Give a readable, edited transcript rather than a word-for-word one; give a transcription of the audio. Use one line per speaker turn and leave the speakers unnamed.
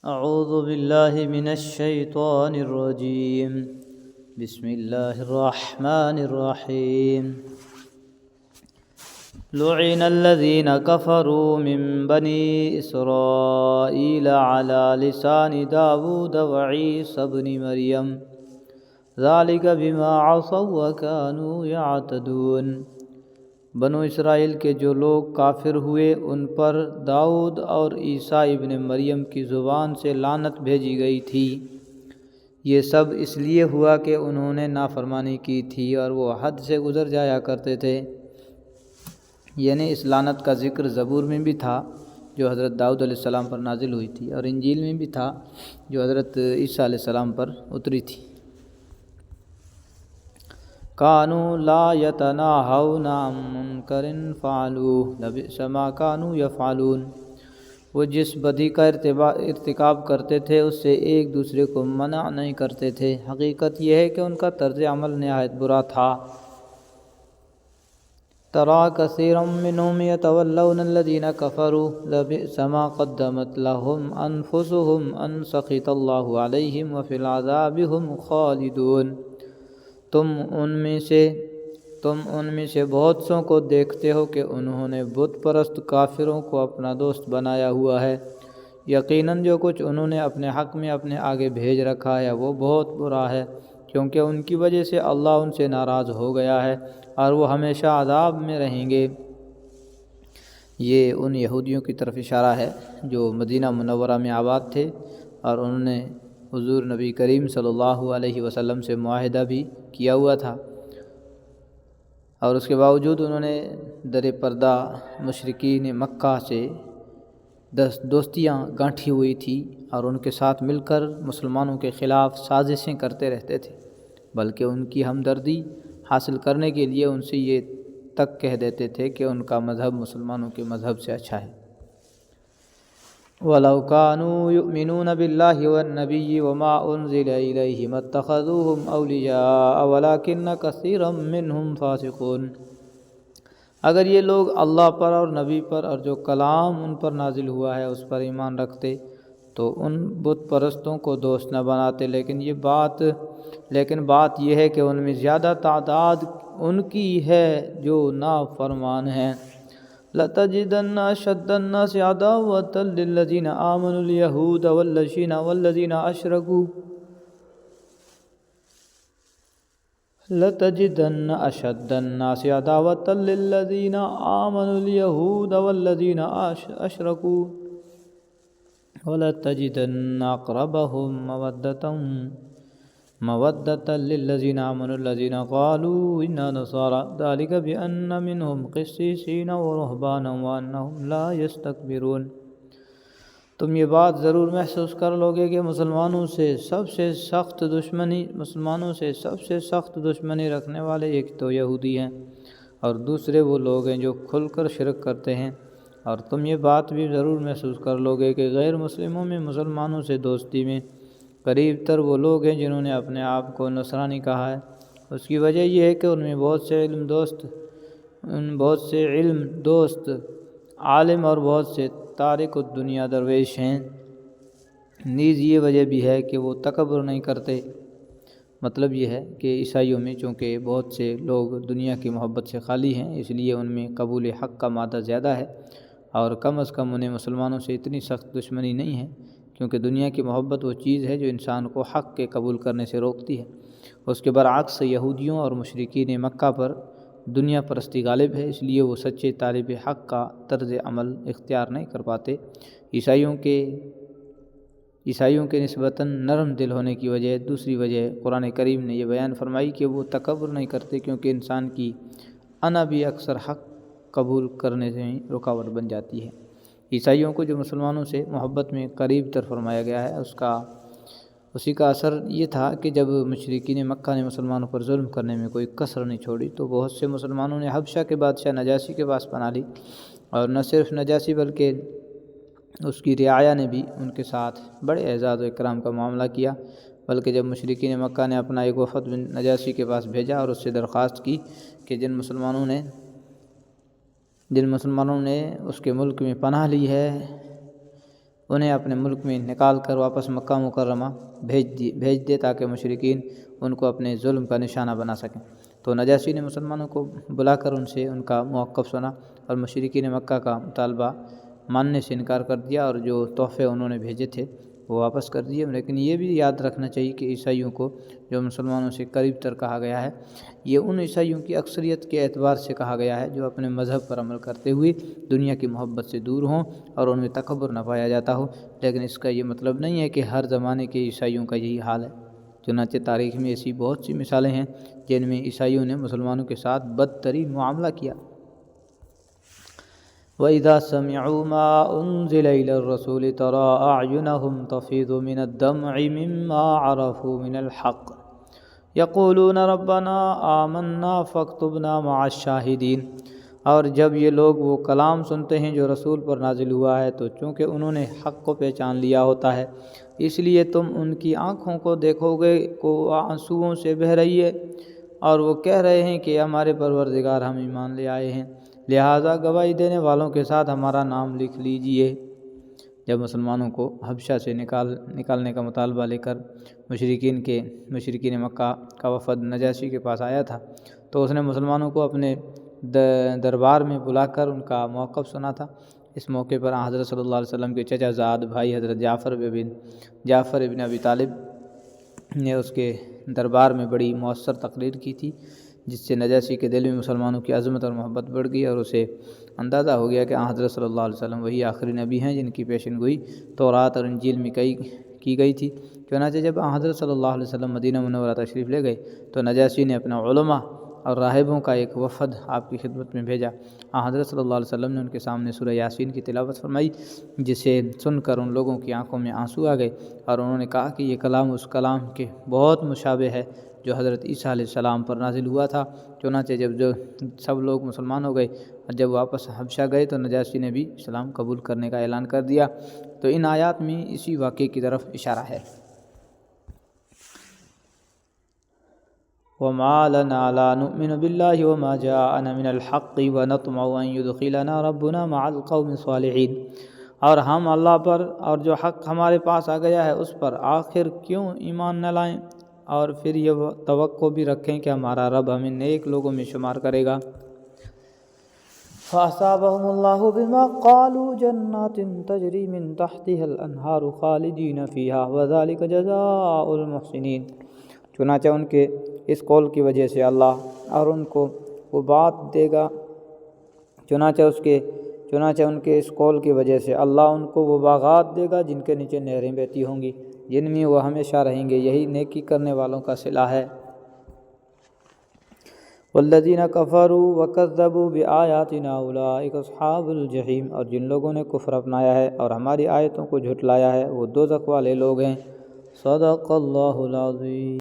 اعوذ باللہ من الشیطان الرجیم بسم اللہ الرحمن الرحیم لعن الذین کفروا من بنی اسرائیل علی لسان داود وعیسی ابن مریم ذالک بما عصوا وکانوا یعتدون۔ بنو اسرائیل کے جو لوگ کافر ہوئے ان پر داؤد اور عیسیٰ ابن مریم کی زبان سے لعنت بھیجی گئی تھی۔ یہ سب اس لیے ہوا کہ انہوں نے نافرمانی کی تھی اور وہ حد سے گزر جایا کرتے تھے۔ یعنی اس لعنت کا ذکر زبور میں بھی تھا جو حضرت داؤد علیہ السلام پر نازل ہوئی تھی، اور انجیل میں بھی تھا جو حضرت عیسیٰ علیہ السلام پر اتری تھی۔ کانوا لا یتناہون عن منکر فعلوہ لبئس ما کانوا یفعلون۔ وہ جس بدی کا ارتکاب کرتے تھے اس سے ایک دوسرے کو منع نہیں کرتے تھے۔ حقیقت یہ ہے کہ ان کا طرز عمل نہایت برا تھا۔ ترى كثيرا منهم يتولون الذين كفروا لبئس ما قدمت لهم أنفسهم أن سخط الله عليهم وفي العذاب هم خالدون۔ تم ان میں سے بہت سوں کو دیکھتے ہو کہ انہوں نے بت پرست کافروں کو اپنا دوست بنایا ہوا ہے۔ یقیناً جو کچھ انہوں نے اپنے حق میں اپنے آگے بھیج رکھا ہے وہ بہت برا ہے، کیونکہ ان کی وجہ سے اللہ ان سے ناراض ہو گیا ہے اور وہ ہمیشہ عذاب میں رہیں گے۔ یہ ان یہودیوں کی طرف اشارہ ہے جو مدینہ منورہ میں آباد تھے، اور انہوں نے حضور نبی کریم صلی اللہ علیہ وسلم سے معاہدہ بھی کیا ہوا تھا، اور اس کے باوجود انہوں نے در پردہ مشرکین مکہ سے دوستیاں گانٹھی ہوئی تھی اور ان کے ساتھ مل کر مسلمانوں کے خلاف سازشیں کرتے رہتے تھے، بلکہ ان کی ہمدردی حاصل کرنے کے لیے ان سے یہ تک کہہ دیتے تھے کہ ان کا مذہب مسلمانوں کے مذہب سے اچھا ہے۔ وَلَوْ كَانُوا يُؤْمِنُونَ بِاللَّهِ وَالنَّبِيِّ وَمَا أُنزِلَ إِلَيْهِ مَا اتَّخَذُوهُمْ أَوْلِيَاءَ وَلَكِنَّ كَثِيرًا مِّنْهُمْ فَاسِقُونَ۔ اگر یہ لوگ اللہ پر اور نبی پر اور جو کلام ان پر نازل ہوا ہے اس پر ایمان رکھتے تو ان بت پرستوں کو دوست نہ بناتے، لیکن بات یہ ہے کہ ان میں زیادہ تعداد ان کی ہے جو نافرمان ہیں۔ لَتَجِدَنَّ أَشَدَّ النَّاسِ عَدَاوَةً لِلَّذِينَ آمَنُوا الْيَهُودَ وَالَّذِينَ أَشْرَكُوا لَتَجِدَنَّ أَشَدَّ النَّاسِ عَدَاوَةً لِلَّذِينَ آمَنُوا الْيَهُودَ وَالَّذِينَ أَشْرَكُوا وَلَتَجِدَنَّ أَقْرَبَهُمْ مَوَدَّةً لِلَّذِينَ آمَنُوا الَّذِينَ قَالُوا إِنَّا نَصَارَىٰ ذَلِكَ بِأَنَّ مِنْهُمْ قِسِّيسِينَ وَرُهْبَانًا وَأَنَّهُمْ لَا يَسْتَكْبِرُونَ۔ تم یہ بات ضرور محسوس کر لوگے کہ مسلمانوں سے سب سے سخت دشمنی رکھنے والے ایک تو یہودی ہیں اور دوسرے وہ لوگ ہیں جو کھل کر شرک کرتے ہیں، اور تم یہ بات بھی ضرور محسوس کر لوگے کہ غیر مسلموں میں مسلمانوں سے دوستی میں قریب تر وہ لوگ ہیں جنہوں نے اپنے آپ کو نصرانی کہا ہے۔ اس کی وجہ یہ ہے کہ ان میں بہت سے علم دوست عالم اور بہت سے تارک الدنیا درویش ہیں۔ نیز یہ وجہ بھی ہے کہ وہ تکبر نہیں کرتے۔ مطلب یہ ہے کہ عیسائیوں میں چونکہ بہت سے لوگ دنیا کی محبت سے خالی ہیں، اس لیے ان میں قبول حق کا مادہ زیادہ ہے، اور کم از کم انہیں مسلمانوں سے اتنی سخت دشمنی نہیں ہے، کیونکہ دنیا کی محبت وہ چیز ہے جو انسان کو حق کے قبول کرنے سے روکتی ہے۔ اس کے برعکس یہودیوں اور مشرکین مکہ پر دنیا پرستی غالب ہے، اس لیے وہ سچے طالب حق کا طرز عمل اختیار نہیں کر پاتے۔ عیسائیوں کے نسبتاً نرم دل ہونے کی وجہ دوسری وجہ قرآن کریم نے یہ بیان فرمائی کہ وہ تکبر نہیں کرتے، کیونکہ انسان کی انا بھی اکثر حق قبول کرنے سے رکاوٹ بن جاتی ہے۔ عیسائیوں کو جو مسلمانوں سے محبت میں قریب تر فرمایا گیا ہے اسی کا اثر یہ تھا کہ جب مشرکین مکہ نے مسلمانوں پر ظلم کرنے میں کوئی کسر نہیں چھوڑی تو بہت سے مسلمانوں نے حبشہ کے بادشاہ نجاشی کے پاس پناہ لی، اور نہ صرف نجاشی بلکہ اس کی رعایا نے بھی ان کے ساتھ بڑے اعزاز و اکرام کا معاملہ کیا۔ بلکہ جب مشرکین مکہ نے اپنا ایک وفد نجاشی کے پاس بھیجا اور اس سے درخواست کی کہ جن مسلمانوں نے اس کے ملک میں پناہ لی ہے انہیں اپنے ملک میں نکال کر واپس مکہ مکرمہ بھیج دے تاکہ مشرکین ان کو اپنے ظلم کا نشانہ بنا سکیں۔ تو نجاشی نے مسلمانوں کو بلا کر ان سے ان کا موقف سنا اور مشرکین مکہ کا مطالبہ ماننے سے انکار کر دیا، اور جو تحفے انہوں نے بھیجے تھے وہ واپس کر دیے۔ لیکن یہ بھی یاد رکھنا چاہیے کہ عیسائیوں کو جو مسلمانوں سے قریب تر کہا گیا ہے، یہ ان عیسائیوں کی اکثریت کے اعتبار سے کہا گیا ہے جو اپنے مذہب پر عمل کرتے ہوئے دنیا کی محبت سے دور ہوں اور ان میں تکبر نہ پایا جاتا ہو۔ لیکن اس کا یہ مطلب نہیں ہے کہ ہر زمانے کے عیسائیوں کا یہی حال ہے، چنانچہ تاریخ میں ایسی بہت سی مثالیں ہیں جن میں عیسائیوں نے مسلمانوں کے ساتھ بدترین معاملہ کیا۔ وَإِذَا سَمِعُوا مَا أُنزِلَ إِلَى الرَّسُولِ تَرَىٰ أَعْيُنَهُمْ تَفِيضُ مِنَ الدَّمْعِ مِمَّا عَرَفُوا مِنَ الْحَقِّ يَقُولُونَ رَبَّنَا آمَنَّا فَاكْتُبْنَا مَعَ الشَّاهِدِينَ۔ اور جب یہ لوگ وہ کلام سنتے ہیں جو رسول پر نازل ہوا ہے تو چونکہ انہوں نے حق کو پہچان لیا ہوتا ہے، اس لیے تم ان کی آنکھوں کو دیکھو گے کہ وہ آنسوؤں سے بہہ رہی ہے، اور وہ کہہ رہے ہیں کہ ہمارے پروردگار ہم ایمان لے آئے ہیں، لہٰذا گواہی دینے والوں کے ساتھ ہمارا نام لکھ لیجئے۔ جب مسلمانوں کو حبشہ سے نکالنے کا مطالبہ لے کر مشرکین مکہ کا وفد نجاشی کے پاس آیا تھا تو اس نے مسلمانوں کو اپنے دربار میں بلا کر ان کا موقف سنا تھا۔ اس موقع پر حضرت صلی اللہ علیہ وسلم کے چچا زاد بھائی حضرت جعفر ابن ابی طالب نے اس کے دربار میں بڑی مؤثر تقریر کی تھی، جس سے نجاشی کے دل میں مسلمانوں کی عظمت اور محبت بڑھ گئی، اور اسے اندازہ ہو گیا کہ حضرت صلی اللہ علیہ وسلم وہی آخری نبی ہیں جن کی پیشن گوئی تورات اور انجیل میں کی گئی تھی۔ چنانچہ جب حضرت صلی اللہ علیہ وسلم مدینہ منورہ تشریف لے گئے تو نجاشی نے اپنے علماء اور راہبوں کا ایک وفد آپ کی خدمت میں بھیجا۔ حضرت صلی اللہ علیہ وسلم نے ان کے سامنے سورہ یاسین کی تلاوت فرمائی، جسے سن کر ان لوگوں کی آنکھوں میں آنسو آ گئے، اور انہوں نے کہا کہ یہ کلام اس کلام کے بہت مشابہ ہے جو حضرت عیسیٰ علیہ السلام پر نازل ہوا تھا۔ چنانچہ جب سب لوگ مسلمان ہو گئے اور جب واپس حبشہ گئے تو نجاشی نے بھی اسلام قبول کرنے کا اعلان کر دیا۔ تو ان آیات میں اسی واقعے کی طرف اشارہ ہے۔ وَمَا لَنَا لَا نُؤْمِنُ بِاللَّهِ وَمَا جَاءَنَا مِنَ الْحَقِّ وَنَطْمَعُ أَن يُدْخِلَنَا رَبُّنَا مَعَ الْقَوْمِ الصَّالِحِينَ۔ اور ہم اللہ پر اور جو حق ہمارے پاس آ گیا ہے اس پر آخر کیوں ایمان نہ لائیں، اور پھر یہ توقع بھی رکھیں کہ ہمارا رب ہمیں نیک لوگوں میں شمار کرے گا۔ فَأَصَابَهُمُ اللَّهُ بِمَا قَالُوا جَنَّاتٍ تَجْرِي مِن تَحْتِهَا الْأَنْهَارُ خَالِدِينَ فِيهَا وَذَلِكَ جَزَاءُ الْمُحْسِنِينَ۔ چنانچہ ان کے اس قول کی وجہ سے اللہ اور ان کو وہ بات دے گا چنانچہ ان کے اس قول کی وجہ سے اللہ ان کو وہ باغات دے گا جن کے نیچے نہریں بہتی ہوں گی، جن میں وہ ہمیشہ رہیں گے، یہی نیکی کرنے والوں کا صلہ ہے۔ والذین کفروا وکذبوا بآیاتنا اولئک اصحاب الجحیم۔ اور جن لوگوں نے کفر اپنایا ہے اور ہماری آیتوں کو جھٹلایا ہے وہ دوزخ والے لوگ ہیں۔ صدق اللہ العظیم۔